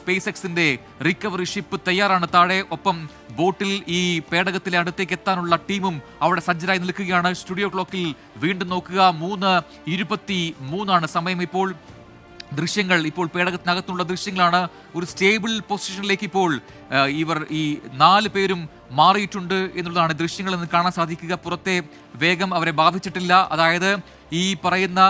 Space എക്സിന്റെ recovery ship തയ്യാറാണ് താഴെ. ഒപ്പം ബോട്ടിൽ ഈ പേടകത്തിലെ അടുത്തേക്ക് എത്താനുള്ള ടീമും അവിടെ സജ്ജരായി നിൽക്കുകയാണ്. സ്റ്റുഡിയോ ക്ലോക്കിൽ വീണ്ടും നോക്കുക, 3:23 സമയം. ഇപ്പോൾ ദൃശ്യങ്ങൾ ഇപ്പോൾ പേടകത്തിനകത്തുള്ള ദൃശ്യങ്ങളാണ്. ഒരു സ്റ്റേബിൾ പൊസിഷനിലേക്ക് ഇപ്പോൾ ഇവർ ഈ 4 പേരും മാറിയിട്ടുണ്ട് എന്നുള്ളതാണ് ദൃശ്യങ്ങളിൽ നിന്ന് കാണാൻ സാധിക്കുക. പുറത്തെ വേഗം അവരെ ബാധിച്ചിട്ടില്ല. അതായത് ഈ പറയുന്ന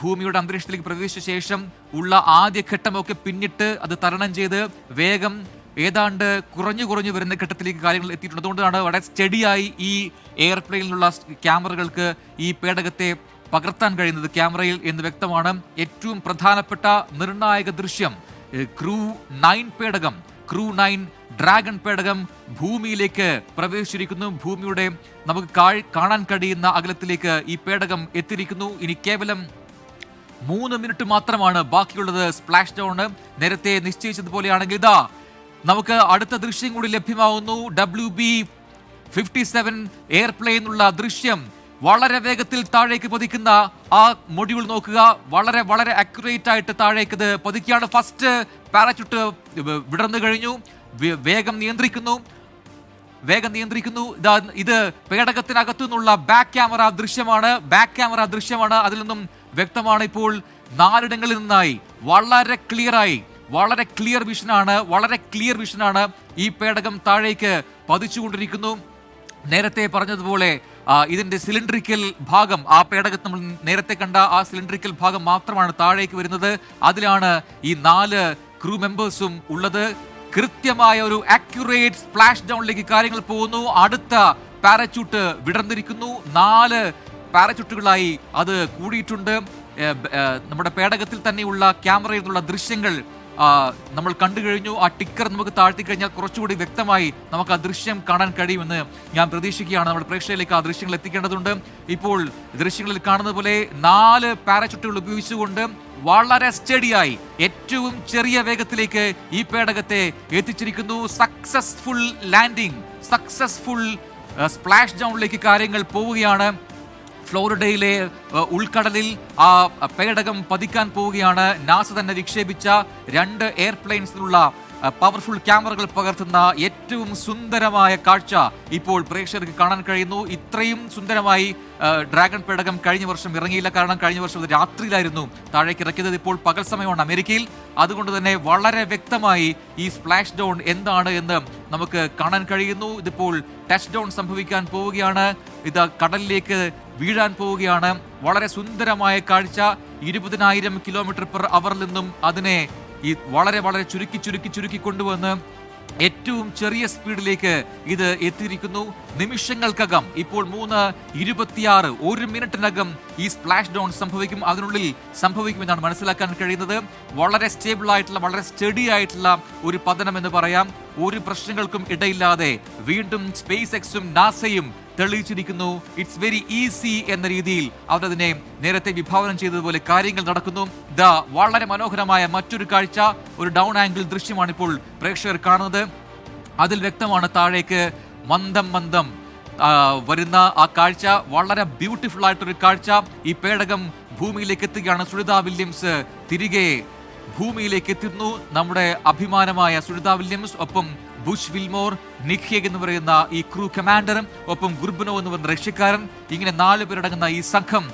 ഭൂമിയുടെ അന്തരീക്ഷത്തിലേക്ക് പ്രവേശിച്ച ശേഷം ഉള്ള ആദ്യ ഘട്ടമൊക്കെ പിന്നിട്ട് അത് തരണം ചെയ്ത് വേഗം ഏതാണ്ട് കുറഞ്ഞു വരുന്ന ഘട്ടത്തിലേക്ക് കാര്യങ്ങൾ എത്തിയിട്ടുണ്ട്. അതുകൊണ്ടാണ് വളരെ സ്റ്റഡിയായി ഈ എയർപ്ലെയിനിലുള്ള ക്യാമറകൾക്ക് ഈ പേടകത്തെ പകർത്താൻ കഴിയുന്നത് ക്യാമറയിൽ എന്ന് വ്യക്തമാണ്. ഏറ്റവും പ്രധാനപ്പെട്ട നിർണായക ദൃശ്യം ക്രൂ 9 പേടകം, ക്രൂ 9 ഡ്രാഗൺ പേടകം ഭൂമിയിലേക്ക് പ്രവേശിച്ചിരിക്കുന്നു. ഭൂമിയുടെ നമുക്ക് കാണാൻ കഴിയുന്ന അകലത്തിലേക്ക് ഈ പേടകം എത്തിയിരിക്കുന്നു. ഇനി കേവലം 3 മിനിറ്റ് മാത്രമാണ് ബാക്കിയുള്ളത് സ്പ്ലാഷ് ഡൗണ്. നേരത്തെ നിശ്ചയിച്ചതുപോലെയാണെങ്കിൽ ഇതാ നമുക്ക് അടുത്ത ദൃശ്യം കൂടി ലഭ്യമാവുന്നു. WB-57 എയർപ്ലെയിനുള്ള ദൃശ്യം. വളരെ വേഗത്തിൽ താഴേക്ക് പതിക്കുന്ന ആ മൊഡ്യൂൾ നോക്കുക. വളരെ വളരെ അക്യുറേറ്റ് ആയിട്ട് താഴേക്ക് ഇത് പതിക്കുകയാണ്. ഫസ്റ്റ് പാരച്യൂട്ട് വിടർന്നു കഴിഞ്ഞു. വേഗം നിയന്ത്രിക്കുന്നു. ഇത് പേടകത്തിനകത്തു നിന്നുള്ള ബാക്ക് ക്യാമറ ദൃശ്യമാണ്. അതിൽ നിന്നും വ്യക്തമാണ് ഇപ്പോൾ 4 ഇടങ്ങളിൽ നിന്നായി വളരെ ക്ലിയർ വിഷനാണ് ഈ പേടകം താഴേക്ക് പതിച്ചുകൊണ്ടിരിക്കുന്നു. നേരത്തെ പറഞ്ഞതുപോലെ ഇതിന്റെ സിലിണ്ടറിക്കൽ ഭാഗം, ആ പേടകത്തിൽ നമ്മൾ നേരത്തെ കണ്ട ആ സിലിണ്ടറിക്കൽ ഭാഗം മാത്രമാണ് താഴേക്ക് വരുന്നത്. അതിലാണ് ഈ 4 ക്രൂ മെമ്പേഴ്സും ഉള്ളത്. കൃത്യമായ ഒരു അക്യുറേറ്റ് സ്പ്ലാഷ് ഡൗണിലേക്ക് കാര്യങ്ങൾ പോകുന്നു. അടുത്ത പാരച്യൂട്ട് വിടർന്നിരിക്കുന്നു. 4 പാരച്യൂട്ടുകളായി അത് കൂടിയിട്ടുണ്ട്. നമ്മുടെ പേടകത്തിൽ തന്നെയുള്ള ക്യാമറയിൽ നിന്നുള്ള ദൃശ്യങ്ങൾ നമ്മൾ കണ്ടു കഴിഞ്ഞു. ആ ടിക്കർ നമുക്ക് താഴ്ത്തി കഴിഞ്ഞാൽ കുറച്ചുകൂടി വ്യക്തമായി നമുക്ക് ആ ദൃശ്യം കാണാൻ കഴിയുമെന്ന് ഞാൻ പ്രതീക്ഷിക്കുകയാണ്. നമ്മുടെ പ്രേക്ഷകരിലേക്ക് ആ ദൃശ്യങ്ങൾ എത്തിക്കേണ്ടതുണ്ട്. ഇപ്പോൾ ദൃശ്യങ്ങളിൽ കാണുന്നത് പോലെ 4 പാരച്യൂട്ടുകൾ ഉപയോഗിച്ചുകൊണ്ട് വളരെ സ്റ്റഡിയായി ഏറ്റവും ചെറിയ വേഗത്തിലേക്ക് ഈ പേടകത്തെ എത്തിച്ചിരിക്കുന്നു. സക്സസ്ഫുൾ ലാൻഡിംഗ്, സക്സസ്ഫുൾ സ്പ്ലാഷ് ഡൗണിലേക്ക് കാര്യങ്ങൾ പോവുകയാണ്. ഫ്ലോറിഡയിലെ ഉൾക്കടലിൽ ആ പേടകം പതിക്കാൻ പോവുകയാണ്. നാസ തന്നെ വിക്ഷേപിച്ച 2 എയർപ്ലെയിൻസിലുള്ള പവർഫുൾ ക്യാമറകൾ പകർത്തുന്ന ഏറ്റവും സുന്ദരമായ കാഴ്ച ഇപ്പോൾ പ്രേക്ഷകർക്ക് കാണാൻ കഴിയുന്നു. ഇത്രയും സുന്ദരമായി ഡ്രാഗൺ പേടകം കഴിഞ്ഞ വർഷം ഇറങ്ങിയില്ല. കാരണം കഴിഞ്ഞ വർഷം രാത്രിയിലായിരുന്നു താഴേക്ക് ഇറക്കിയത്. ഇപ്പോൾ പകൽ സമയമാണ് അമേരിക്കയിൽ. അതുകൊണ്ട് തന്നെ വളരെ വ്യക്തമായി ഈ സ്പ്ലാഷ് ഡൗൺ എന്താണ് എന്ന് നമുക്ക് കാണാൻ കഴിയുന്നു. ഇതിപ്പോൾ ടച്ച് ഡൗൺ സംഭവിക്കാൻ പോവുകയാണ്. ഇത് കടലിലേക്ക് വീഴാൻ പോവുകയാണ്. വളരെ സുന്ദരമായ കാഴ്ച. 20,000 km/h നിന്നും അതിനെ ഈ വളരെ ചുരുക്കി കൊണ്ടുവന്ന് ഏറ്റവും ചെറിയ സ്പീഡിലേക്ക് ഇത് എത്തിയിരിക്കുന്നു. നിമിഷങ്ങൾക്കകം ഇപ്പോൾ 3:26 1 മിനിറ്റിനകം ഈ സ്പ്ലാഷ് ഡൗൺ സംഭവിക്കും. അതിനുള്ളിൽ സംഭവിക്കുമെന്നാണ് മനസ്സിലാക്കാൻ കഴിയുന്നത്. വളരെ സ്റ്റേബിൾ ആയിട്ടുള്ള, വളരെ സ്റ്റഡി ആയിട്ടുള്ള ഒരു പതനം എന്ന് പറയാം. ഒരു പ്രശ്നങ്ങൾക്കും ഇടയില്ലാതെ വീണ്ടും സ്പേസ് എക്സും നാസയും തെളിയിച്ചിരിക്കുന്നു. ഇറ്റ്സ് വെരി ഈസി എന്ന രീതിയിൽ അവരതിനെ നേരത്തെ വിഭാവനം ചെയ്തതുപോലെ കാര്യങ്ങൾ നടക്കുന്നു. വളരെ മനോഹരമായ മറ്റൊരു കാഴ്ച, ഒരു ഡൗൺ ആംഗിൾ ദൃശ്യമാണ് ഇപ്പോൾ പ്രേക്ഷകർ കാണുന്നത്. അതിൽ വ്യക്തമാണ് താഴേക്ക് മന്ദം വരുന്ന ആ കാഴ്ച. വളരെ ബ്യൂട്ടിഫുൾ ആയിട്ടൊരു കാഴ്ച. ഈ പേടകം ഭൂമിയിലേക്ക് എത്തുകയാണ്. സുനിത വില്യംസ് തിരികെ ഭൂമിയിലേക്ക് എത്തുന്നു. നമ്മുടെ അഭിമാനമായ സുനിത വില്യംസ്, ഒപ്പം ബുഷ് വിൽമോർ, നിഖ്യേഗ് എന്ന് പറയുന്ന ഈ ക്രൂ കമാൻഡറും, ഒപ്പം ഗുർബനോ എന്ന് പറയുന്ന റഷ്യക്കാരൻ, ഇങ്ങനെ 4 പേരടങ്ങുന്ന ഈ സംഘം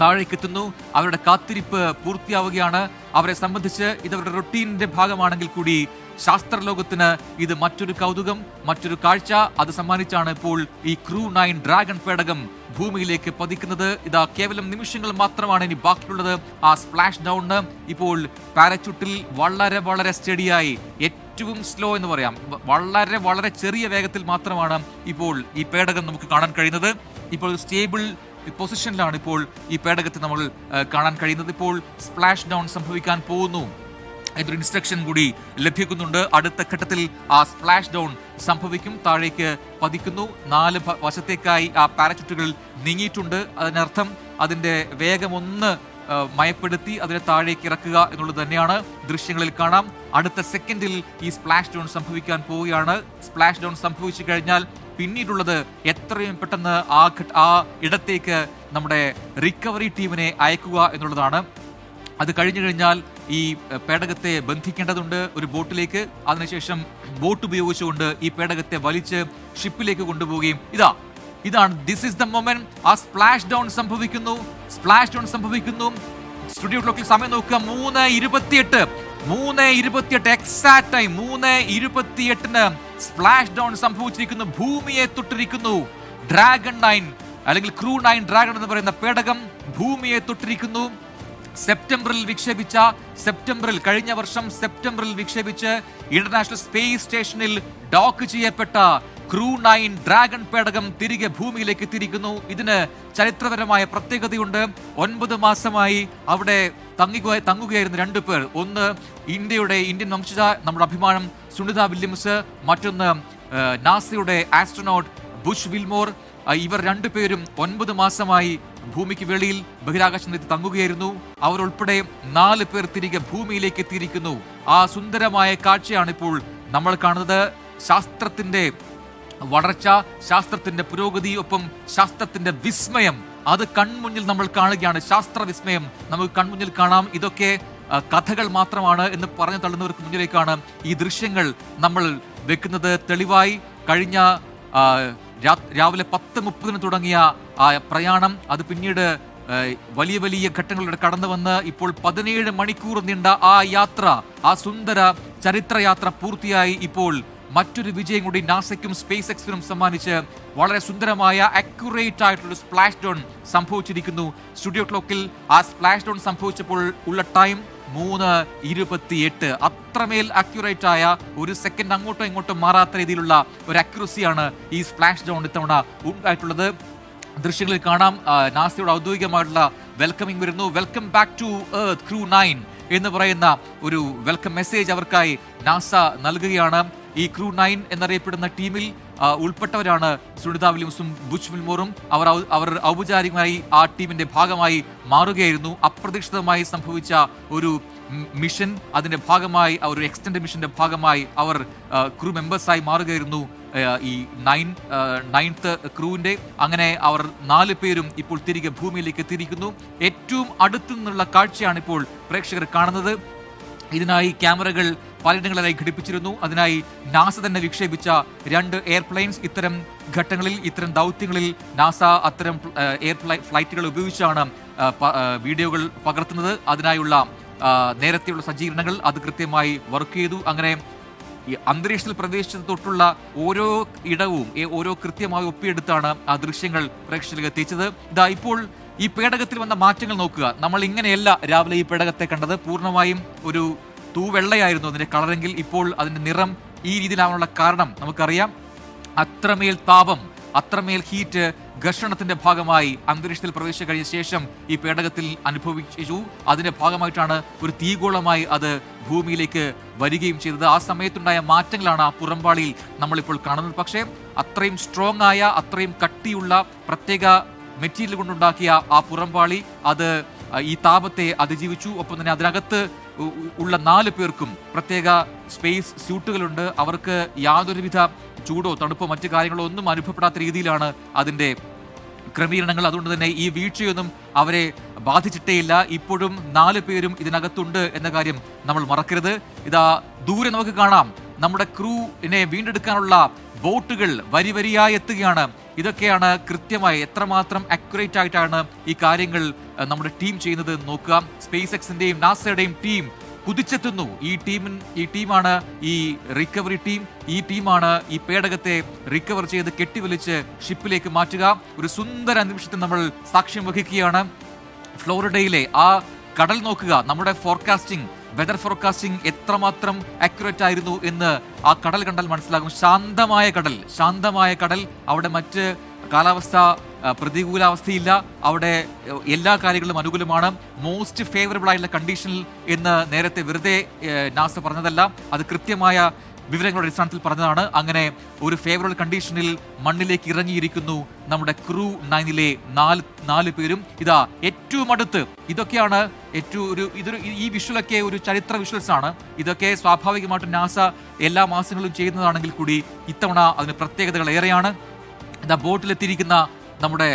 താഴേക്ക് എത്തുന്നു. അവരുടെ കാത്തിരിപ്പ് പൂർത്തിയാവുകയാണ്. അവരെ സംബന്ധിച്ച് ഇതവരുടെ റൊട്ടീനിന്റെ ഭാഗമാണെങ്കിൽ കൂടി ശാസ്ത്രലോകത്തിന് ഇത് മറ്റൊരു കൗതുകം, മറ്റൊരു കാഴ്ച. അത് സമ്മാനിച്ചാണ് ഇപ്പോൾ ഈ ക്രൂ 9 ഡ്രാഗൺ പേടകം ഭൂമിയിലേക്ക് പതിക്കുന്നത്. ഇതാ കേവലം നിമിഷങ്ങൾ മാത്രമാണ് ഇനി ബാക്കിയുള്ളത് ആ സ്പ്ലാഷ് ഡൗണിന്. ഇപ്പോൾ പാരച്യൂട്ടിൽ വളരെ സ്റ്റഡിയായി, ഏറ്റവും സ്ലോ എന്ന് പറയാം, വളരെ ചെറിയ വേഗത്തിൽ മാത്രമാണ് ഇപ്പോൾ ഈ പേടകം നമുക്ക് കാണാൻ കഴിയുന്നത്. ഇപ്പോൾ സ്റ്റേബിൾ പൊസിഷനിലാണ് ഇപ്പോൾ ഈ പേടകത്തെ നമ്മൾ കാണാൻ കഴിയുന്നത്. ഇപ്പോൾ സ്പ്ലാഷ് ഡൗൺ സംഭവിക്കാൻ പോകുന്നു എന്നൊരു ഇൻസ്ട്രക്ഷൻ കൂടി ലഭിക്കുന്നുണ്ട്. അടുത്ത ഘട്ടത്തിൽ ആ സ്പ്ലാഷ് ഡൗൺ സംഭവിക്കും. താഴേക്ക് പതിക്കുന്നു. 4 വശത്തേക്കായി ആ പാരച്യൂട്ടുകൾ നീങ്ങിയിട്ടുണ്ട്. അതിനർത്ഥം അതിന്റെ വേഗം ഒന്ന് മയപ്പെടുത്തി അതിനെ താഴേക്ക് ഇറക്കുക എന്നുള്ളത് തന്നെയാണ് ദൃശ്യങ്ങളിൽ കാണാം. അടുത്ത സെക്കൻഡിൽ ഈ സ്പ്ലാഷ് ഡൗൺ സംഭവിക്കാൻ പോവുകയാണ്. സ്പ്ലാഷ് ഡൗൺ സംഭവിച്ചു കഴിഞ്ഞാൽ പിന്നീടുള്ളത് എത്രയും പെട്ടെന്ന് ആ ഇടത്തേക്ക് നമ്മുടെ റിക്കവറി ടീമിനെ അയക്കുക എന്നുള്ളതാണ്. അത് കഴിഞ്ഞു കഴിഞ്ഞാൽ ഈ പേടകത്തെ ബന്ധിക്കേണ്ടതുണ്ട് ഒരു ബോട്ടിലേക്ക്. അതിനുശേഷം ബോട്ട് ഉപയോഗിച്ചുകൊണ്ട് ഈ പേടകത്തെ വലിച്ച് ഷിപ്പിലേക്ക് കൊണ്ടുപോവുകയും ഇതാണ് ദിസ് ഈസ് ദ മൊമെന്റ്. ആ സ്പ്ലാഷ് ഡൗൺ സംഭവിക്കുന്നു. സ്റ്റുഡിയോ ക്ലോക്കിൽ സമയം നോക്കുക, 3:28 എക്സാക്ട് ടൈം. 3:28 സ്പ്ലാഷ് ഡൗൺ സംഭവിച്ചിരിക്കുന്നു. ഭൂമിയെ തൊട്ടിരിക്കുന്നു. ഡ്രാഗൺ 9 അല്ലെങ്കിൽ ക്രൂ 9 ഡ്രാഗൺ എന്ന് പറയുന്ന പേടകം ഭൂമിയെ തൊട്ടിരിക്കുന്നു. കഴിഞ്ഞ വർഷം സെപ്റ്റംബറിൽ വിക്ഷേപിച്ച് ഇന്റർനാഷണൽ സ്പേസ് സ്റ്റേഷനിൽ ഡോക്ക് ചെയ്യപ്പെട്ട ക്രൂ 9 ഡ്രാഗൺ പേടകം തിരികെ ഭൂമിയിലേക്ക് എത്തിയിരിക്കുന്നു. ഇതിന് ചരിത്രപരമായ പ്രത്യേകതയുണ്ട്. 9 മാസമായി അവിടെ തങ്ങുകയായിരുന്നു 2 പേർ. ഒന്ന് ഇന്ത്യൻ വംശജ, നമ്മുടെ അഭിമാനം സുനിത വില്യംസ്. മറ്റൊന്ന് നാസയുടെ ആസ്ട്രോനോട്ട് ബുഷ് വിൽമോർ. ഇവർ 2 പേരും 9 മാസമായി ഭൂമിക്ക് വെളിയിൽ ബഹിരാകാശത്ത് തങ്ങുകയായിരുന്നു. അവരുൾപ്പെടെ 4 പേർ തിരികെ ഭൂമിയിലേക്ക് എത്തിയിരിക്കുന്നു. ആ സുന്ദരമായ കാഴ്ചയാണ് ഇപ്പോൾ നമ്മൾ കാണുന്നത്. ശാസ്ത്രത്തിന്റെ വളർച്ച, ശാസ്ത്രത്തിന്റെ പുരോഗതി, ഒപ്പം ശാസ്ത്രത്തിന്റെ വിസ്മയം അത് കൺമുന്നിൽ നമ്മൾ കാണുകയാണ്. ശാസ്ത്ര വിസ്മയം നമുക്ക് കൺമുന്നിൽ കാണാം. ഇതൊക്കെ കഥകൾ മാത്രമാണ് എന്ന് പറഞ്ഞു തള്ളുന്നവർക്ക് മുന്നിലേക്കാണ് ഈ ദൃശ്യങ്ങൾ നമ്മൾ വെക്കുന്നത്. തെളിവായി കഴിഞ്ഞ രാവിലെ 10:30 തുടങ്ങിയ ആ പ്രയാണം അത് പിന്നീട് വലിയ വലിയ ഘട്ടങ്ങളിലൂടെ കടന്നു വന്ന് ഇപ്പോൾ 17 മണിക്കൂർ നീണ്ട ആ യാത്ര, ആ സുന്ദര ചരിത്രയാത്ര പൂർത്തിയായി. ഇപ്പോൾ മറ്റൊരു വിജയം കൂടി നാസയ്ക്കും സ്പേസ് എക്സിനും സമ്മാനിച്ച് വളരെ സുന്ദരമായ അക്യുറേറ്റ് ആയിട്ടുള്ള സ്പ്ലാഷ് ഡൗൺ സംഭവിച്ചിരിക്കുന്നു. സ്റ്റുഡിയോ ക്ലോക്കിൽ ആ സ്പ്ലാഷ് ഡൗൺ സംഭവിച്ചപ്പോൾ ഉള്ള ടൈം 3:28. അത്രമേൽ അക്യുറേറ്റ് ആയ, ഒരു സെക്കൻഡ് അങ്ങോട്ടോ ഇങ്ങോട്ടോ മാറാത്ത രീതിയിലുള്ള ഒരു അക്യുറസിയാണ് ഈ സ്പ്ലാഷ് ഡൗൺ ഇത്തവണ ഉണ്ടായിട്ടുള്ളത്. ദൃശ്യങ്ങളിൽ കാണാം, നാസയുടെ ഔദ്യോഗികമായിട്ടുള്ള വെൽക്കമിംഗ് വരുന്നു. Welcome back to earth crew 9 എന്ന് പറയുന്ന ഒരു വെൽക്കം മെസ്സേജ് അവർക്കായി നാസ നൽകുകയാണ്. ഈ ക്രൂ 9 എന്നറിയപ്പെടുന്ന ടീമിൽ ഉൾപ്പെട്ടവരാണ് സുനിത വില്യംസും ബുഷ് വിൽമോറും. അവർ ഔപചാരികമായി ആ ടീമിന്റെ ഭാഗമായി മാറുകയായിരുന്നു. അപ്രതീക്ഷിതമായി സംഭവിച്ച ഒരു മിഷൻ, അതിന്റെ ഭാഗമായി ഒരു എക്സ്റ്റൻഡ് മിഷന്റെ ഭാഗമായി അവർ ക്രൂ മെമ്പേഴ്സായി മാറുകയായിരുന്നു ഈ 9th ക്രൂവിന്റെ. അങ്ങനെ അവർ 4 പേരും ഇപ്പോൾ തിരികെ ഭൂമിയിലേക്ക് എത്തിയിരിക്കുന്നു. ഏറ്റവും അടുത്തു നിന്നുള്ള കാഴ്ചയാണ് ഇപ്പോൾ പ്രേക്ഷകർ കാണുന്നത്. ഇതിനായി ക്യാമറകൾ പലയിടങ്ങളിലായി ഘടിപ്പിച്ചിരുന്നു. അതിനായി നാസ തന്നെ വിക്ഷേപിച്ച 2 എയർപ്ലെയിൻസ്. ഇത്തരം ഘട്ടങ്ങളിൽ, ഇത്തരം ദൗത്യങ്ങളിൽ നാസ അത്തരം ഫ്ലൈറ്റുകൾ ഉപയോഗിച്ചാണ് വീഡിയോകൾ പകർത്തുന്നത്. അതിനായുള്ള നേരത്തെയുള്ള സജ്ജീകരണങ്ങൾ അത് കൃത്യമായി വർക്ക് ചെയ്തു. അങ്ങനെ ഈ അന്തരീക്ഷത്തിൽ പ്രവേശിച്ചത് തൊട്ടുള്ള ഓരോ ഇടവും ഓരോ കൃത്യമായി ഒപ്പിയെടുത്താണ് ആ ദൃശ്യങ്ങൾ പ്രേക്ഷകരിലേക്ക് എത്തിച്ചത്. ഇപ്പോൾ ഈ പേടകത്തിൽ വന്ന മാറ്റങ്ങൾ നോക്കുക. നമ്മൾ ഇങ്ങനെയല്ല രാവിലെ ഈ പേടകത്തെ കണ്ടത്. പൂർണ്ണമായും ഒരു തൂവെള്ളയായിരുന്നു അതിന്റെ കളറെങ്കിൽ ഇപ്പോൾ അതിന്റെ നിറം ഈ രീതിയിലാവാനുള്ള കാരണം നമുക്കറിയാം. അത്രമേൽ താപം, അത്രമേൽ ഹീറ്റ് ഘർഷണത്തിന്റെ ഭാഗമായി അന്തരീക്ഷത്തിൽ പ്രവേശിച്ചു കഴിഞ്ഞ ശേഷം ഈ പേടകത്തിൽ അനുഭവിച്ചു. അതിന്റെ ഭാഗമായിട്ടാണ് ഒരു തീഗോളമായി അത് ഭൂമിയിലേക്ക് വരികയും ചെയ്തത്. ആ സമയത്തുണ്ടായ മാറ്റങ്ങളാണ് ആ പുറംപാളിയിൽ നമ്മളിപ്പോൾ കാണുന്നത്. പക്ഷേ അത്രയും സ്ട്രോങ് ആയ, അത്രയും കട്ടിയുള്ള പ്രത്യേക മെറ്റീരിയൽ കൊണ്ടുണ്ടാക്കിയ ആ പുറംപാളി അത് ഈ താപത്തെ അതിജീവിച്ചു. ഒപ്പം തന്നെ അതിനകത്ത് ഉള്ള 4 പേർക്കും പ്രത്യേക സ്പേസ് സ്യൂട്ടുകളുണ്ട്. അവർക്ക് യാതൊരുവിധ ചൂടോ തണുപ്പോ മറ്റു കാര്യങ്ങളോ ഒന്നും അനുഭവപ്പെടാത്ത രീതിയിലാണ് അതിന്റെ ക്രമീകരണങ്ങൾ. അതുകൊണ്ട് തന്നെ ഈ വീഴ്ചയൊന്നും അവരെ ബാധിച്ചിട്ടേയില്ല. ഇപ്പോഴും 4 പേരും ഇതിനകത്തുണ്ട് എന്ന കാര്യം നമ്മൾ മറക്കരുത്. ദൂരെ നമുക്ക് കാണാം നമ്മുടെ ക്രൂവിനെ വീണ്ടെടുക്കാനുള്ള ബോട്ടുകൾ വരിയായി എത്തുകയാണ്. ഇതൊക്കെയാണ് കൃത്യമായി എത്രമാത്രം അക്യുറേറ്റ് ആയിട്ടാണ് ഈ കാര്യങ്ങൾ നമ്മുടെ ടീം ചെയ്യുന്നത് നോക്കുക. സ്പേസ് എക്സിന്റെയും നാസയുടെയും ടീം കുതിച്ചെത്തുന്നു. ഈ ടീമാണ് ഈ റിക്കവറി ടീം. ഈ ടീമാണ് ഈ പേടകത്തെ റിക്കവർ ചെയ്ത് കെട്ടിവലിച്ച് ഷിപ്പിലേക്ക് മാറ്റുക. ഒരു സുന്ദര നിമിഷത്തിൽ നമ്മൾ സാക്ഷ്യം വഹിക്കുകയാണ്. ഫ്ലോറിഡയിലെ ആ കടൽ നോക്കുക. നമ്മുടെ വെതർ ഫോർകാസ്റ്റിംഗ് എത്രമാത്രം അക്യുറേറ്റ് ആയിരുന്നു എന്ന് ആ കടൽ കണ്ടാൽ മനസ്സിലാകും. ശാന്തമായ കടൽ. അവിടെ മറ്റ് കാലാവസ്ഥ പ്രതികൂലാവസ്ഥയില്ല. അവിടെ എല്ലാ കാര്യങ്ങളും അനുകൂലമാണ്. മോസ്റ്റ് ഫേവറബിൾ ആയിട്ടുള്ള കണ്ടീഷനിൽ എന്ന് നേരത്തെ വെറുതെ നാസ പറഞ്ഞതല്ല, അത് കൃത്യമായ വിവരങ്ങളുടെ അടിസ്ഥാനത്തിൽ പറഞ്ഞതാണ്. അങ്ങനെ ഒരു ഫേവറബിൾ കണ്ടീഷനിൽ മണ്ണിലേക്ക് ഇറങ്ങിയിരിക്കുന്നു നമ്മുടെ ക്രൂ 9-ലെ 4 പേരും. ഏറ്റവും അടുത്ത് ഇതൊക്കെയാണ് ഈ വിഷ്വലൊക്കെ ഒരു ചരിത്ര വിഷ്വൽസ് ആണ്. ഇതൊക്കെ സ്വാഭാവികമായിട്ടും നാസ എല്ലാ മാസങ്ങളിലും ചെയ്യുന്നതാണെങ്കിൽ കൂടി ഇത്തവണ അതിന് പ്രത്യേകതകൾ ഏറെയാണ്. ബോട്ടിലെത്തിയിരിക്കുന്ന നമ്മുടെ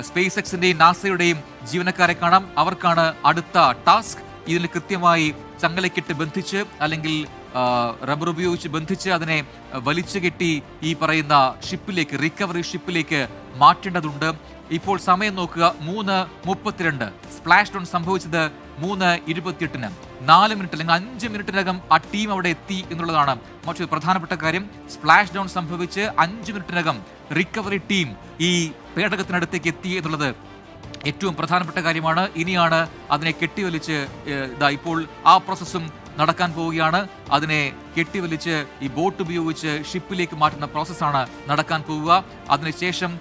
സ്പേസ് എക്സിന്റെയും നാസയുടെയും ജീവനക്കാരെ കാണാം. അവർക്കാണ് അടുത്ത ടാസ്ക്. ഇതിൽ കൃത്യമായി ചങ്ങലക്കിട്ട് ബന്ധിച്ച് അല്ലെങ്കിൽ റബ്ബർ ഉപയോഗിച്ച് ബന്ധിച്ച് അതിനെ വലിച്ചു കെട്ടി ഈ പറയുന്ന ഷിപ്പിലേക്ക്, റിക്കവറി ഷിപ്പിലേക്ക് മാറ്റേണ്ടതുണ്ട്. ഇപ്പോൾ സമയം നോക്കുക, 3:32. സ്പ്ലാഷ് ഡൗൺ സംഭവിച്ചത് 3:28. 4 മിനിറ്റ് അല്ലെങ്കിൽ 5 മിനിറ്റിനകം ആ ടീം അവിടെ എത്തി എന്നുള്ളതാണ് മറ്റൊരു പ്രധാനപ്പെട്ട കാര്യം. സ്പ്ലാഷ് ഡൗൺ സംഭവിച്ച് 5 മിനിറ്റിനകം റിക്കവറി ടീം ഈ പേടകത്തിനടുത്തേക്ക് എത്തി എന്നുള്ളത് ഏറ്റവും പ്രധാനപ്പെട്ട കാര്യമാണ്. ഇനിയാണ് അതിനെ കെട്ടിവലിച്ച് ഇപ്പോൾ ആ പ്രോസസ്സും നടക്കാൻ പോവുകയാണ്. അതിനെ കെട്ടിവലിച്ച് ഈ ബോട്ട് ഉപയോഗിച്ച് ഷിപ്പിലേക്ക് മാറ്റുന്ന പ്രോസസ്സാണ് നടക്കാൻ പോവുക. അതിനുശേഷം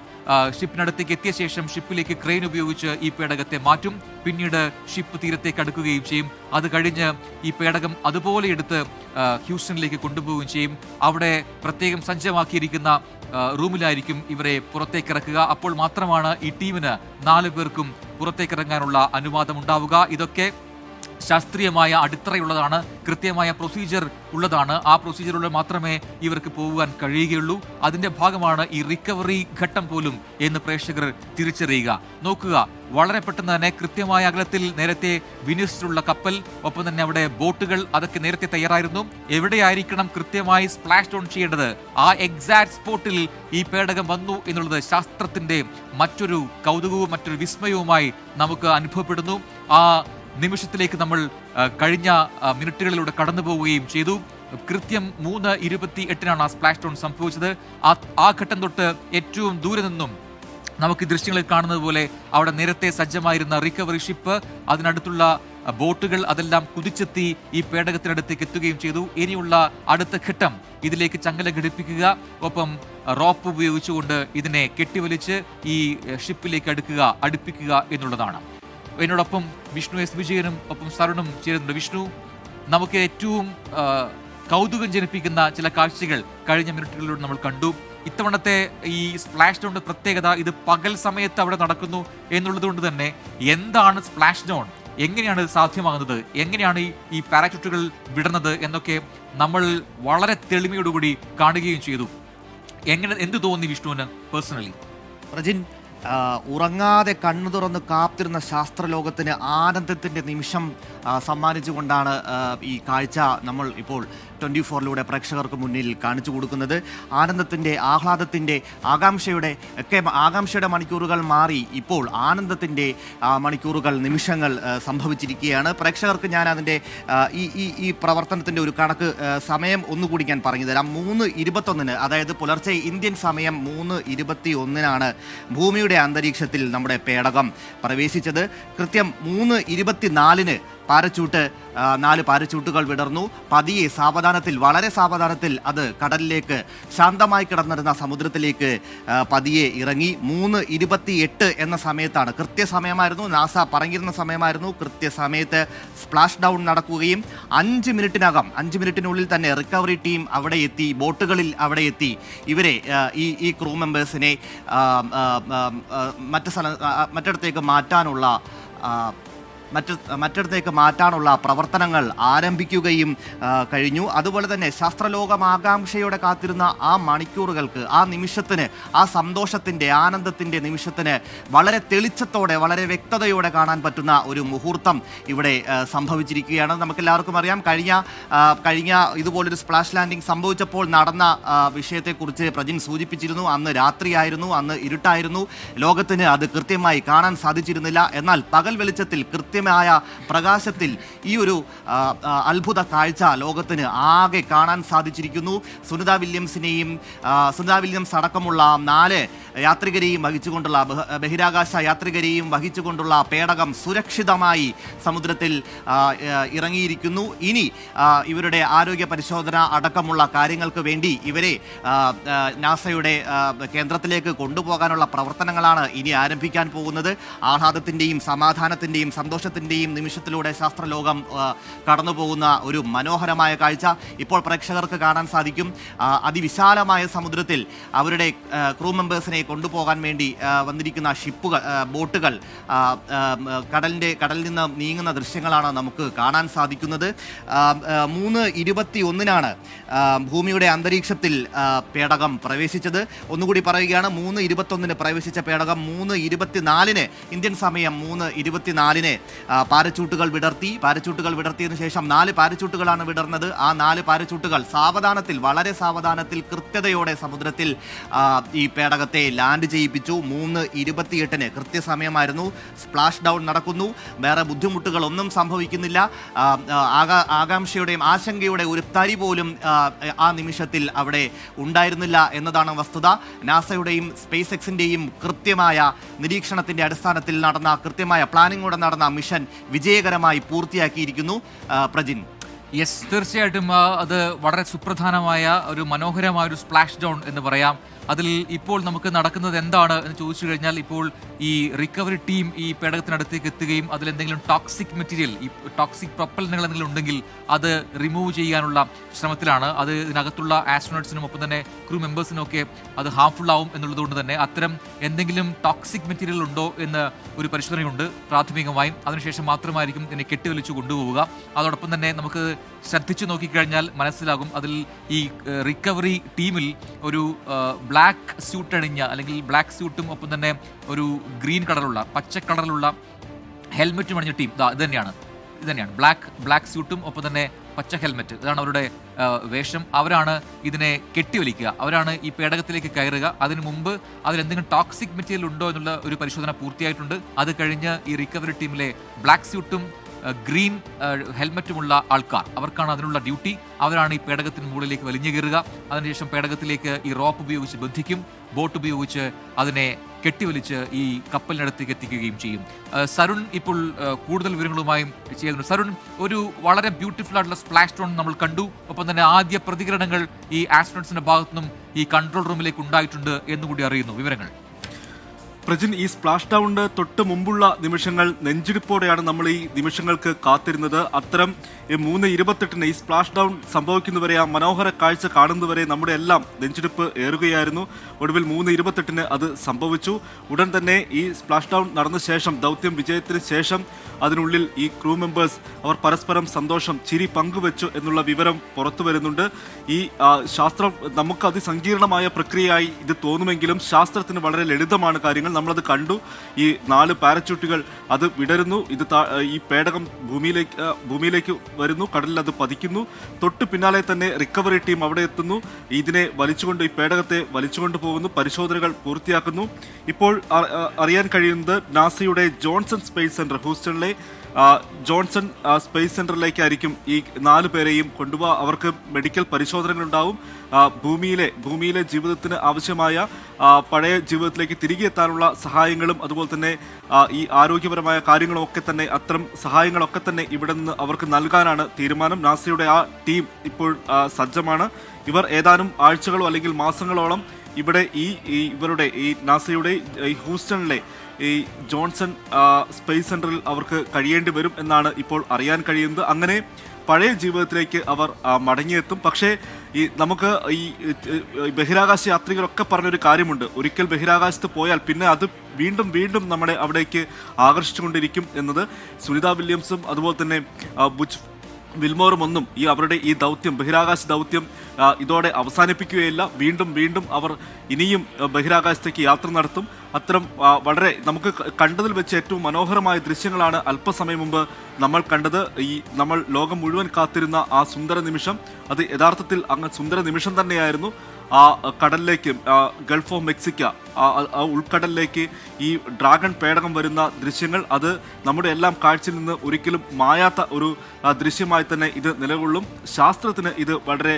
ഷിപ്പിനടുത്തേക്ക് എത്തിയ ശേഷം ഷിപ്പിലേക്ക് ക്രെയിൻ ഉപയോഗിച്ച് ഈ പേടകത്തെ മാറ്റും. പിന്നീട് ഷിപ്പ് തീരത്തേക്ക് അടുക്കുകയും ചെയ്യും. അത് കഴിഞ്ഞ് ഈ പേടകം അതുപോലെ എടുത്ത് ഹ്യൂസ്റ്റണിലേക്ക് കൊണ്ടുപോവുകയും ചെയ്യും. അവിടെ പ്രത്യേകം സജ്ജമാക്കിയിരിക്കുന്ന റൂമിലായിരിക്കും ഇവരെ പുറത്തേക്ക് ഇറക്കുക. അപ്പോൾ മാത്രമാണ് ഈ ടീമിന് 4 പേർക്കും പുറത്തേക്കിറങ്ങാനുള്ള അനുവാദം ഉണ്ടാവുക. ഇതൊക്കെ ശാസ്ത്രീയമായ അടിത്തറയുള്ളതാണ്, കൃത്യമായ പ്രൊസീജിയർ ഉള്ളതാണ്. ആ പ്രൊസീജിയറിലൂടെ മാത്രമേ ഇവർക്ക് പോകുവാൻ കഴിയുകയുള്ളൂ. അതിന്റെ ഭാഗമാണ് ഈ റിക്കവറി ഘട്ടം പോലും എന്ന് പ്രേക്ഷകർ തിരിച്ചറിയുക. നോക്കുക, വളരെ പെട്ടെന്ന് തന്നെ കൃത്യമായ അകലത്തിൽ നേരത്തെ വിന്യസിച്ചിട്ടുള്ള കപ്പൽ, ഒപ്പം തന്നെ അവിടെ ബോട്ടുകൾ, അതൊക്കെ നേരത്തെ തയ്യാറായിരുന്നു. എവിടെയായിരിക്കണം കൃത്യമായി സ്പ്ലാഷ് ഡൗൺ ചെയ്യേണ്ടത്, ആ എക്സാക്ട് സ്പോട്ടിൽ ഈ പേടകം വന്നു എന്നുള്ളത് ശാസ്ത്രത്തിന്റെ മറ്റൊരു കൗതുകവും മറ്റൊരു വിസ്മയവുമായി നമുക്ക് അനുഭവപ്പെടുന്നു. ആ നിമിഷത്തിലേക്ക് നമ്മൾ കഴിഞ്ഞ മിനിറ്റുകളിലൂടെ കടന്നു പോവുകയും ചെയ്തു. കൃത്യം 3:28 ആ സ്പ്ലാഷ് ഡൗൺ സംഭവിച്ചത്. ആ ഘട്ടം തൊട്ട് ഏറ്റവും ദൂരെ നിന്നും നമുക്ക് ദൃശ്യങ്ങളിൽ കാണുന്നത് പോലെ അവിടെ നേരത്തെ സജ്ജമായിരുന്ന റിക്കവറി ഷിപ്പ്, അതിനടുത്തുള്ള ബോട്ടുകൾ, അതെല്ലാം കുതിച്ചെത്തി ഈ പേടകത്തിനടുത്തേക്ക് എത്തുകയും ചെയ്തു. ഇനിയുള്ള അടുത്ത ഘട്ടം ഇതിലേക്ക് ചങ്ങല ഘടിപ്പിക്കുക, ഒപ്പം റോപ്പ് ഉപയോഗിച്ചുകൊണ്ട് ഇതിനെ കെട്ടിവലിച്ച് ഈ ഷിപ്പിലേക്ക് അടുപ്പിക്കുക എന്നുള്ളതാണ്. എന്നോടൊപ്പം വിഷ്ണു എസ് വിജയനും ഒപ്പം സരുണും ചേരുന്നുണ്ട്. വിഷ്ണു, നമുക്ക് ഏറ്റവും കൗതുകം ജനിപ്പിക്കുന്ന ചില കാഴ്ചകൾ കഴിഞ്ഞ മിനിറ്റുകളിലൂടെ നമ്മൾ കണ്ടു. ഇത്തവണത്തെ ഈ സ്പ്ലാഷ് ഡൗണിന്റെ പ്രത്യേകത ഇത് പകൽ സമയത്ത് അവിടെ നടക്കുന്നു എന്നുള്ളത് കൊണ്ട് തന്നെ എന്താണ് സ്പ്ലാഷ് ഡൗൺ, എങ്ങനെയാണ് ഇത് സാധ്യമാകുന്നത്, എങ്ങനെയാണ് ഈ പാരാച്യൂട്ടുകൾ വിടുന്നത് എന്നൊക്കെ നമ്മൾ വളരെ തെളിമയോടുകൂടി കാണുകയും ചെയ്തു. എന്ത് തോന്നി വിഷ്ണുവിന് പേഴ്സണലി? പ്രജിൻ, ഉറങ്ങാതെ കണ്ണു തുറന്ന് കാത്തിരുന്ന ശാസ്ത്രലോകത്തിന് ആനന്ദത്തിൻ്റെ നിമിഷം സമ്മാനിച്ചുകൊണ്ടാണ് ഈ കാഴ്ച നമ്മൾ ഇപ്പോൾ 24 പ്രേക്ഷകർക്ക് മുന്നിൽ കാണിച്ചു കൊടുക്കുന്നത്. ആനന്ദത്തിൻ്റെ, ആഹ്ലാദത്തിൻ്റെ, ആകാംക്ഷയുടെ മണിക്കൂറുകൾ മാറി ഇപ്പോൾ ആനന്ദത്തിൻ്റെ മണിക്കൂറുകൾ, നിമിഷങ്ങൾ സംഭവിച്ചിരിക്കുകയാണ്. പ്രേക്ഷകർക്ക് ഞാൻ അതിൻ്റെ ഈ പ്രവർത്തനത്തിൻ്റെ ഒരു കണക്ക് സമയം ഒന്നുകൂടി ഞാൻ പറഞ്ഞു തരാം. 3:21, അതായത് പുലർച്ചെ ഇന്ത്യൻ സമയം 3:21 ഭൂമിയുടെ അന്തരീക്ഷത്തിൽ നമ്മുടെ പേടകം പ്രവേശിച്ചത്. കൃത്യം 3:24 4 പാരച്യൂട്ടുകൾ വിടർന്നു. പതിയെ വളരെ സാവധാനത്തിൽ അത് കടലിലേക്ക്, ശാന്തമായി കിടന്നിരുന്ന സമുദ്രത്തിലേക്ക് പതിയെ ഇറങ്ങി. 3:28 എന്ന സമയത്താണ്, കൃത്യസമയമായിരുന്നു, നാസ പറഞ്ഞിരുന്ന സമയമായിരുന്നു, കൃത്യസമയത്ത് സ്പ്ലാഷ് ഡൗൺ നടക്കുകയും 5 മിനിറ്റിനുള്ളിൽ തന്നെ റിക്കവറി ടീം അവിടെ എത്തി, ബോട്ടുകളിൽ അവിടെ എത്തി. ഇവരെ ഈ ക്രൂ മെമ്പേഴ്സിനെ മറ്റിടത്തേക്ക് മാറ്റാനുള്ള പ്രവർത്തനങ്ങൾ ആരംഭിക്കുകയും കഴിഞ്ഞു. അതുപോലെ തന്നെ ശാസ്ത്രലോകം ആകാംക്ഷയോടെ കാത്തിരുന്ന ആ മണിക്കൂറുകൾക്ക്, ആ നിമിഷത്തിന്, ആ സന്തോഷത്തിൻ്റെ, ആനന്ദത്തിൻ്റെ നിമിഷത്തിന് വളരെ തെളിച്ചത്തോടെ, വളരെ വ്യക്തതയോടെ കാണാൻ പറ്റുന്ന ഒരു മുഹൂർത്തം ഇവിടെ സംഭവിച്ചിരിക്കുകയാണ്. നമുക്കെല്ലാവർക്കും അറിയാം, കഴിഞ്ഞ ഇതുപോലൊരു സ്പ്ലാഷ് ലാൻഡിംഗ് സംഭവിച്ചപ്പോൾ നടന്ന വിഷയത്തെക്കുറിച്ച് പ്രജിൻ സൂചിപ്പിച്ചിരുന്നു. അന്ന് രാത്രിയായിരുന്നു, അന്ന് ഇരുട്ടായിരുന്നു, ലോകത്തിന് അത് കൃത്യമായി കാണാൻ സാധിച്ചിരുന്നില്ല. എന്നാൽ പകൽ വെളിച്ചത്തിൽ, കൃത്യമായ പ്രകാശത്തിൽ ഈ ഒരു അത്ഭുത കാഴ്ച ലോകത്തിന് ആകെ കാണാൻ സാധിച്ചിരിക്കുന്നു. സുനിത വില്യംസ് അടക്കമുള്ള 4 യാത്രികരെയും വഹിച്ചുകൊണ്ടുള്ള, ബഹിരാകാശ യാത്രികരെയും വഹിച്ചുകൊണ്ടുള്ള പേടകം സുരക്ഷിതമായി സമുദ്രത്തിൽ ഇറങ്ങിയിരിക്കുന്നു. ഇനി ഇവരുടെ ആരോഗ്യ പരിശോധന അടക്കമുള്ള കാര്യങ്ങൾക്ക് വേണ്ടി ഇവരെ നാസയുടെ കേന്ദ്രത്തിലേക്ക് കൊണ്ടുപോകാനുള്ള പ്രവർത്തനങ്ങളാണ് ഇനി ആരംഭിക്കാൻ പോകുന്നത്. ആഹ്ലാദത്തിൻ്റെയും സമാധാനത്തിൻ്റെയും സന്തോഷത്തിൻ്റെയും നിമിഷത്തിലൂടെ ശാസ്ത്രലോകം കടന്നു പോകുന്ന ഒരു മനോഹരമായ കാഴ്ച ഇപ്പോൾ പ്രേക്ഷകർക്ക് കാണാൻ സാധിക്കും. അതിവിശാലമായ സമുദ്രത്തിൽ അവരുടെ ക്രൂ മെമ്പേഴ്സിനെ കൊണ്ടുപോകാൻ വേണ്ടി വന്നിരിക്കുന്ന ബോട്ടുകൾ കടലിൽ നിന്ന് നീങ്ങുന്ന ദൃശ്യങ്ങളാണ് നമുക്ക് കാണാൻ സാധിക്കുന്നത്. 3:21 ഭൂമിയുടെ അന്തരീക്ഷത്തിൽ പേടകം പ്രവേശിച്ചത്. ഒന്നുകൂടി പറയുകയാണ്, 3:21 പ്രവേശിച്ച പേടകം 3:24 ഇന്ത്യൻ സമയം 3:24 പാരച്ചൂട്ടുകൾ വിടർത്തിയതിനു ശേഷം 4 പാരച്ചൂട്ടുകളാണ് വിടർന്നത്. ആ 4 പാരച്ചൂട്ടുകൾ സാവധാനത്തിൽ, വളരെ സാവധാനത്തിൽ, കൃത്യതയോടെ സമുദ്രത്തിൽ ഈ പേടകത്തെ ലാൻഡ് ചെയ്യിപ്പിച്ചു. 3:28 കൃത്യസമയമായിരുന്നു. സ്പ്ലാഷ് ഡൗൺ നടക്കുന്നു. വേറെ ബുദ്ധിമുട്ടുകളൊന്നും സംഭവിക്കുന്നില്ല. ആകാംക്ഷയുടെയും ആശങ്കയുടെ ഒരു തരി പോലും ആ നിമിഷത്തിൽ അവിടെ ഉണ്ടായിരുന്നില്ല എന്നതാണ് വസ്തുത. നാസയുടെയും സ്പേസ് എക്സിന്റെയും കൃത്യമായ നിരീക്ഷണത്തിന്റെ അടിസ്ഥാനത്തിൽ നടന്ന, കൃത്യമായ പ്ലാനിങ്ങോടെ നടന്ന മിഷൻ വിജയകരമായി പൂർത്തിയാക്കിയിരിക്കുന്നു. പ്രജിൻ. യെസ്, തീർച്ചയായിട്ടും അത് വളരെ സുപ്രധാനമായ ഒരു മനോഹരമായ ഒരു സ്പ്ലാഷ് ഡൗൺ എന്ന് പറയാം. അതിൽ ഇപ്പോൾ നമുക്ക് നടക്കുന്നത് എന്താണ് എന്ന് ചോദിച്ചു കഴിഞ്ഞാൽ, ഇപ്പോൾ ഈ റിക്കവറി ടീം ഈ പേടകത്തിനടുത്തേക്ക് എത്തുകയും അതിലെന്തെങ്കിലും ടോക്സിക് മെറ്റീരിയൽ, ഈ ടോക്സിക് പ്രൊപ്പലന്റുകൾ എന്തെങ്കിലും ഉണ്ടെങ്കിൽ അത് റിമൂവ് ചെയ്യാനുള്ള ശ്രമത്തിലാണ്. അത് ഇതിനകത്തുള്ള ആസ്ട്രോനട്സിനും ഒപ്പം തന്നെ ക്രൂ മെമ്പേഴ്സിനും ഒക്കെ അത് ഹാർംഫുൾ ആവും എന്നുള്ളതുകൊണ്ട് തന്നെ അത്തരം എന്തെങ്കിലും ടോക്സിക് മെറ്റീരിയൽ ഉണ്ടോ എന്ന് ഒരു പരിശോധനയുണ്ട് പ്രാഥമികമായും. അതിനുശേഷം മാത്രമായിരിക്കും ഇതിനെ കെട്ടിവലിച്ചു കൊണ്ടുപോവുക. അതോടൊപ്പം തന്നെ നമുക്ക് ശ്രദ്ധിച്ചു നോക്കിക്കഴിഞ്ഞാൽ മനസ്സിലാകും, അതിൽ ഈ റിക്കവറി ടീമിൽ ഒരു ബ്ലാക്ക് സ്യൂട്ട് അണിഞ്ഞ, അല്ലെങ്കിൽ ബ്ലാക്ക് സ്യൂട്ടും ഒപ്പം തന്നെ ഒരു ഗ്രീൻ കളറുള്ള, പച്ച കളറിലുള്ള ഹെൽമെറ്റും അണിഞ്ഞ ടീം ഇത് തന്നെയാണ് ബ്ലാക്ക് സ്യൂട്ടും ഒപ്പം തന്നെ പച്ച ഹെൽമെറ്റ്, ഇതാണ് അവരുടെ വേഷം. അവരാണ് ഇതിനെ കെട്ടിവലിക്കുക, അവരാണ് ഈ പേടകത്തിലേക്ക് കയറുക. അതിനു മുമ്പ് അതിലെന്തെങ്കിലും ടോക്സിക് മെറ്റീരിയൽ ഉണ്ടോ എന്നുള്ള ഒരു പരിശോധന പൂർത്തിയായിട്ടുണ്ട്. അത് കഴിഞ്ഞ് ഈ റിക്കവറി ടീമിലെ ബ്ലാക്ക് സ്യൂട്ടും ഗ്രീൻ ഹെൽമറ്റുമുള്ള ആൾക്കാർ, അവർക്കാണ് അതിനുള്ള ഡ്യൂട്ടി. അവരാണ് ഈ പേടകത്തിന് മുകളിലേക്ക് വലിഞ്ഞു കയറുക. അതിനുശേഷം പേടകത്തിലേക്ക് ഈ റോപ്പ് ഉപയോഗിച്ച് ബന്ധിക്കും. ബോട്ട് ഉപയോഗിച്ച് അതിനെ കെട്ടിവലിച്ച് ഈ കപ്പലിനടുത്തേക്ക് എത്തിക്കുകയും ചെയ്യും. സരുൺ ഇപ്പോൾ കൂടുതൽ വിവരങ്ങളുമായും ചെയ്യുന്നു. സരുൺ, ഒരു വളരെ ബ്യൂട്ടിഫുൾ ആയിട്ടുള്ള സ്പ്ലാഷ് ഡൗൺ നമ്മൾ കണ്ടു. ഒപ്പം തന്നെ ആദ്യ പ്രതികരണങ്ങൾ ഈ ആസ്ട്രോനട്സിന്റെ ഭാഗത്തുനിന്നും ഈ കൺട്രോൾ റൂമിലേക്ക് ഉണ്ടായിട്ടുണ്ട് എന്നുകൂടി അറിയുന്നു. വിവരങ്ങൾ. പ്രജിൻ, ഈ സ്പ്ലാഷ് ഡൗണിന് തൊട്ട് മുമ്പുള്ള നിമിഷങ്ങൾ നെഞ്ചിടിപ്പോടെയാണ് നമ്മൾ ഈ നിമിഷങ്ങൾക്ക് കാത്തിരുന്നത്. അത്തരം 3:28 ഈ സ്പ്ലാഷ് ഡൗൺ സംഭവിക്കുന്നവരെ, ആ മനോഹര കാഴ്ച കാണുന്നവരെ നമ്മുടെ എല്ലാം നെഞ്ചിടിപ്പ് ഏറുകയായിരുന്നു. ഒടുവിൽ 3:28 അത് സംഭവിച്ചു. ഉടൻ തന്നെ ഈ സ്പ്ലാഷ് ഡൗൺ നടന്ന ശേഷം, ദൗത്യം വിജയത്തിന് ശേഷം, അതിനുള്ളിൽ ഈ ക്രൂ മെമ്പേഴ്സ് അവർ പരസ്പരം സന്തോഷം, ചിരി പങ്കുവെച്ചു എന്നുള്ള വിവരം പുറത്തു വരുന്നുണ്ട്. ഈ ശാസ്ത്രം നമുക്ക് അതിസങ്കീർണമായ പ്രക്രിയയായി ഇത് തോന്നുമെങ്കിലും ശാസ്ത്രത്തിന് വളരെ ലളിതമാണ് കാര്യങ്ങൾ. നമ്മളത് കണ്ടു. ഈ 4 പാരച്യൂട്ടുകൾ അത് വിടരുന്നു. ഈ പേടകം ഭൂമിയിലേക്ക് വരുന്നു. കടലിൽ അത് പതിക്കുന്നു. തൊട്ട് പിന്നാലെ തന്നെ റിക്കവറി ടീം അവിടെ എത്തുന്നു. ഇതിനെ വലിച്ചുകൊണ്ട്, ഈ പേടകത്തെ വലിച്ചുകൊണ്ട് പോകുന്നു. പരിശോധനകൾ പൂർത്തിയാക്കുന്നു. ഇപ്പോൾ അറിയാൻ കഴിയുന്നത് നാസയുടെ ജോൺസൺ സ്പേസ് സെന്റർ, ഹൂസ്റ്റണിലെ ജോൺസൺ സ്പേസ് സെന്ററിലേക്കായിരിക്കും ഈ 4 പേരെയും കൊണ്ടുപോകുക. അവർക്ക് മെഡിക്കൽ പരിശോധനകളുണ്ടാവും. ഭൂമിയിലെ ജീവിതത്തിന് ആവശ്യമായ പഴയ ജീവിതത്തിലേക്ക് തിരികെ എത്താനുള്ള സഹായങ്ങളും അതുപോലെ തന്നെ ഈ ആരോഗ്യപരമായ കാര്യങ്ങളും ഒക്കെ തന്നെ, അത്തരം സഹായങ്ങളൊക്കെ തന്നെ ഇവിടെ നിന്ന് അവർക്ക് നൽകാനാണ് തീരുമാനം. നാസയുടെ ആ ടീം ഇപ്പോൾ സജ്ജമാണ്. ഇവർ ഏതാനും ആഴ്ചകളോ അല്ലെങ്കിൽ മാസങ്ങളോളം ഇവിടെ ഇവരുടെ ഈ നാസയുടെ ഈ ഹൂസ്റ്റണിലെ ഈ ജോൺസൺ സ്പേസ് സെന്ററിൽ അവർക്ക് കഴിയേണ്ടി വരും എന്നാണ് ഇപ്പോൾ അറിയാൻ കഴിയുന്നത്. അങ്ങനെ പഴയ ജീവിതത്തിലേക്ക് അവർ മടങ്ങിയെത്തും. പക്ഷേ നമുക്ക് ഈ ബഹിരാകാശ യാത്രികരൊക്കെ പറഞ്ഞൊരു കാര്യമുണ്ട്, ഒരിക്കൽ ബഹിരാകാശത്ത് പോയാൽ പിന്നെ അത് വീണ്ടും വീണ്ടും നമ്മളെ അവിടേക്ക് ആകർഷിച്ചുകൊണ്ടിരിക്കും എന്നത്. സുനിത വില്യംസും അതുപോലെ തന്നെ ബുച്ച് വിൽമോറും ഒന്നും അവരുടെ ഈ ദൗത്യം, ബഹിരാകാശ ദൗത്യം ഇതോടെ അവസാനിപ്പിക്കുകയില്ല. വീണ്ടും വീണ്ടും അവർ ഇനിയും ബഹിരാകാശത്തേക്ക് യാത്ര നടത്തും. അത്തരം വളരെ നമുക്ക് കണ്ടതിൽ വെച്ച് ഏറ്റവും മനോഹരമായ ദൃശ്യങ്ങളാണ് അല്പസമയം മുമ്പ് നമ്മൾ കണ്ടത്. നമ്മൾ ലോകം മുഴുവൻ കാത്തിരുന്ന ആ സുന്ദര നിമിഷം, അത് യഥാർത്ഥത്തിൽ അങ്ങ് സുന്ദര നിമിഷം തന്നെയായിരുന്നു. ആ കടലിലേക്ക്, ഗൾഫ് ഓഫ് മെക്സിക്ക, ആ ഉൾക്കടലിലേക്ക് ഈ ഡ്രാഗൺ പേടകം വരുന്ന ദൃശ്യങ്ങൾ, അത് നമ്മുടെ എല്ലാം കാഴ്ചയിൽ നിന്ന് ഒരിക്കലും മായാത്ത ഒരു ദൃശ്യമായി തന്നെ ഇത് നിലകൊള്ളും. ശാസ്ത്രത്തിന് ഇത് വളരെ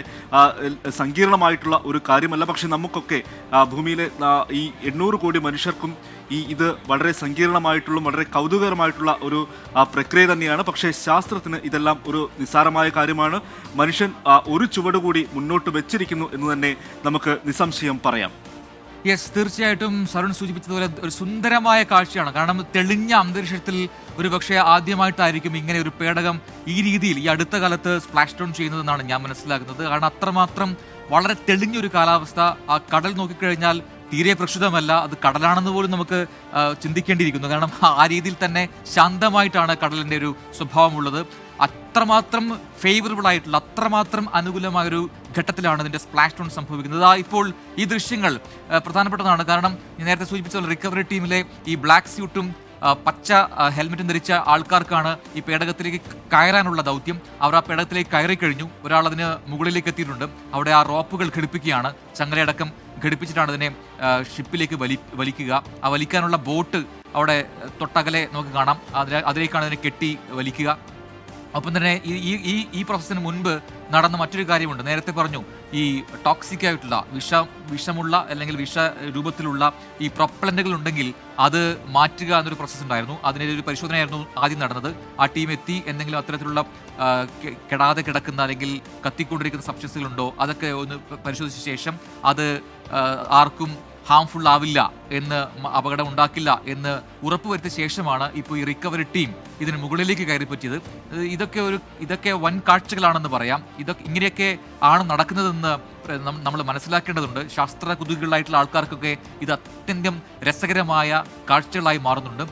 സങ്കീർണമായിട്ടുള്ള ഒരു കാര്യമല്ല. പക്ഷെ നമുക്കൊക്കെ ഭൂമിയിലെ ഈ 800 കോടി മനുഷ്യർക്കും ഇത് വളരെ സങ്കീർണമായിട്ടുള്ള, വളരെ കൗതുകകരമായിട്ടുള്ള ഒരു പ്രക്രിയ തന്നെയാണ്. പക്ഷേ ശാസ്ത്രത്തിന് ഇതെല്ലാം ഒരു നിസ്സാരമായ കാര്യമാണ്. മനുഷ്യൻ ഒരു ചുവട് കൂടി മുന്നോട്ട് വെച്ചിരിക്കുന്നു എന്ന് തന്നെ നമുക്ക് നിസ്സംശയം പറയാം. യെസ്, തീർച്ചയായിട്ടും സരുൺ സൂചിപ്പിച്ചതുപോലെ ഒരു സുന്ദരമായ കാഴ്ചയാണ്. കാരണം തെളിഞ്ഞ അന്തരീക്ഷത്തിൽ ഒരു പക്ഷേ ആദ്യമായിട്ടായിരിക്കും ഇങ്ങനെ ഒരു പേടകം ഈ രീതിയിൽ ഈ അടുത്ത കാലത്ത് സ്പ്ലാഷ് ഡൗൺ ചെയ്യുന്നതെന്നാണ് ഞാൻ മനസ്സിലാക്കുന്നത്. കാരണം അത്രമാത്രം വളരെ തെളിഞ്ഞൊരു കാലാവസ്ഥ. ആ കടൽ നോക്കിക്കഴിഞ്ഞാൽ തീരെ പ്രക്ഷുബ്ധമല്ല, അത് കടലാണെന്ന് പോലും നമുക്ക് ചിന്തിക്കേണ്ടിയിരിക്കുന്നു. കാരണം ആ രീതിയിൽ തന്നെ ശാന്തമായിട്ടാണ് കടലിൻ്റെ ഒരു സ്വഭാവമുള്ളത്. അത്രമാത്രം ഫേവറബിൾ ആയിട്ടുള്ള, അത്രമാത്രം അനുകൂലമായൊരു ഘട്ടത്തിലാണ് ഇതിൻ്റെ സ്പ്ലാഷ് ഡൗൺ സംഭവിക്കുന്നത്. ഇപ്പോൾ ഈ ദൃശ്യങ്ങൾ പ്രധാനപ്പെട്ടതാണ്. കാരണം ഞാൻ നേരത്തെ സൂചിപ്പിച്ച റിക്കവറി ടീമിലെ ഈ ബ്ലാക്ക് സ്യൂട്ടും പച്ച ഹെൽമെറ്റും ധരിച്ച ആൾക്കാർക്കാണ് ഈ പേടകത്തിലേക്ക് കയറാനുള്ള ദൗത്യം. അവർ ആ പേടകത്തിലേക്ക് കയറി കഴിഞ്ഞു. ഒരാൾ അതിന് മുകളിലേക്ക് എത്തിയിട്ടുണ്ട്. അവിടെ ആ റോപ്പുകൾ ഘടിപ്പിക്കുകയാണ്. ചങ്ങലയടക്കം ഘടിപ്പിച്ചിട്ടാണ് അതിനെ ഷിപ്പിലേക്ക് വലിക്കുക. ആ വലിക്കാനുള്ള ബോട്ട് അവിടെ തൊട്ടകലെ നമുക്ക് കാണാം. അതിലേക്കാണ് അതിനെ കെട്ടി വലിക്കുക. ഒപ്പം തന്നെ ഈ പ്രോസസ്സിന് മുൻപ് നടന്ന മറ്റൊരു കാര്യമുണ്ട്. നേരത്തെ പറഞ്ഞു ഈ ടോക്സിക് ആയിട്ടുള്ള വിഷമുള്ള അല്ലെങ്കിൽ വിഷ രൂപത്തിലുള്ള ഈ പ്രൊപ്പലന്റുകൾ ഉണ്ടെങ്കിൽ അത് മാറ്റുക എന്നൊരു പ്രോസസ്സ് ഉണ്ടായിരുന്നു. അതിൻ്റെ ഒരു പരിശോധനയായിരുന്നു ആദ്യം നടന്നത്. ആ ടീം എത്തി എന്തെങ്കിലും അത്തരത്തിലുള്ള കെടാതെ കിടക്കുന്ന അല്ലെങ്കിൽ കത്തിക്കൊണ്ടിരിക്കുന്ന സബ്സ്റ്റൻസുകൾ ഉണ്ടോ അതൊക്കെ ഒന്ന് പരിശോധിച്ച ശേഷം അത് ആർക്കും ഹാംഫുൾ ആവില്ല എന്ന്, അപകടം ഉണ്ടാക്കില്ല എന്ന് ഉറപ്പുവരുത്തിയ ശേഷമാണ് ഇപ്പോൾ ഈ റിക്കവറി ടീം ഇതിന് മുകളിലേക്ക് കയറി പറ്റിയത്. ഇതൊക്കെ വൻ കാഴ്ചകളാണെന്ന് പറയാം. ഇങ്ങനെയൊക്കെ ആണ് നടക്കുന്നതെന്ന് നമ്മൾ മനസ്സിലാക്കേണ്ടതുണ്ട്. ശാസ്ത്ര കുതുകികളായിട്ടുള്ള ആൾക്കാർക്കൊക്കെ ഇത് അത്യന്തം രസകരമായ കാഴ്ചകളായി മാറുന്നുണ്ട്.